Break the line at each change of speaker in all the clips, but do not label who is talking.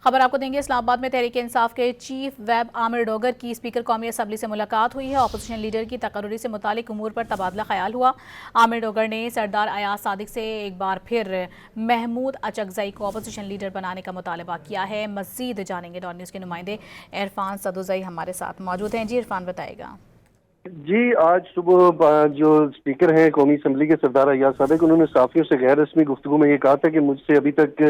خبر آپ کو دیں گے، اسلام آباد میں تحریک انصاف کے چیف ویب عامر ڈوگر کی اسپیکر قومی اسمبلی سے ملاقات ہوئی ہے۔ اپوزیشن لیڈر کی تقرری سے متعلق امور پر تبادلہ خیال ہوا۔ عامر ڈوگر نے سردار ایاز صادق سے ایک بار پھر محمود اچکزئی کو اپوزیشن لیڈر بنانے کا مطالبہ کیا ہے۔ مزید جانیں گے ڈان نیوز کے نمائندے عرفان صدوزئی ہمارے ساتھ موجود ہیں۔ جی عرفان، بتائے گا۔
جی، آج صبح جو اسپیکر ہیں قومی اسمبلی کے سردار ایاز صادق، انہوں نے صحافیوں سے غیر رسمی گفتگو میں یہ کہا تھا کہ مجھ سے ابھی تک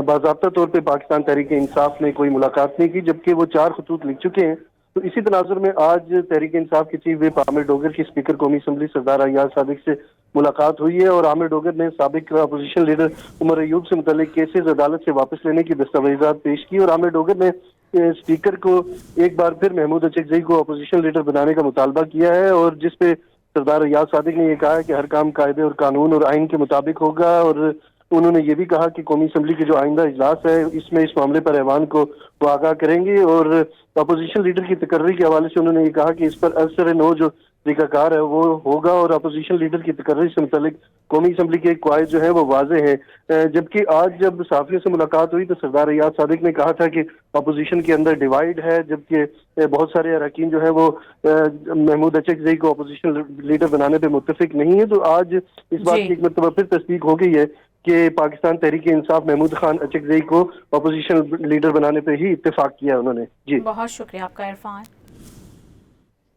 باضابطہ طور پہ پاکستان تحریک انصاف نے کوئی ملاقات نہیں کی، جبکہ وہ 4 خطوط لکھ چکے ہیں۔ تو اسی تناظر میں آج تحریک انصاف کے چیف ویپ عامر ڈوگر کی اسپیکر قومی اسمبلی سردار ایاز صادق سے ملاقات ہوئی ہے، اور عامر ڈوگر نے سابق اپوزیشن لیڈر عمر ایوب سے متعلق کیسز عدالت سے واپس لینے کی دستاویزات پیش کی، اور عامر ڈوگر نے اسپیکر کو ایک بار پھر محمود اچکزئی کو اپوزیشن لیڈر بنانے کا مطالبہ کیا ہے، اور جس پہ سردار ایاز صادق نے یہ کہا ہے کہ ہر کام قاعدے اور قانون اور آئین کے مطابق ہوگا، اور انہوں نے یہ بھی کہا کہ قومی اسمبلی کے جو آئندہ اجلاس ہے اس میں اس معاملے پر ایوان کو وہ آگاہ کریں گے، اور اپوزیشن لیڈر کی تقرری کے حوالے سے انہوں نے یہ کہا کہ اس پر اثر نو جو طریقہ کار ہے وہ ہوگا، اور اپوزیشن لیڈر کی تقرری سے متعلق قومی اسمبلی کے قواعد جو ہیں وہ واضح ہیں۔ جبکہ آج جب صحافیوں سے ملاقات ہوئی تو سردار ایاز صادق نے کہا تھا کہ اپوزیشن کے اندر ڈیوائیڈ ہے، جبکہ بہت سارے اراکین جو ہیں وہ محمود اچکزئی کو اپوزیشن لیڈر بنانے پہ متفق نہیں ہے۔ تو آج اس بات کی ایک مرتبہ پھر تصدیق ہو گئی ہے کہ پاکستان تحریک انصاف محمود خان اچکزئی کو اپوزیشن لیڈر بنانے پہ ہی اتفاق کیا انہوں نے۔ جی
بہت شکریہ آپ کا عرفان۔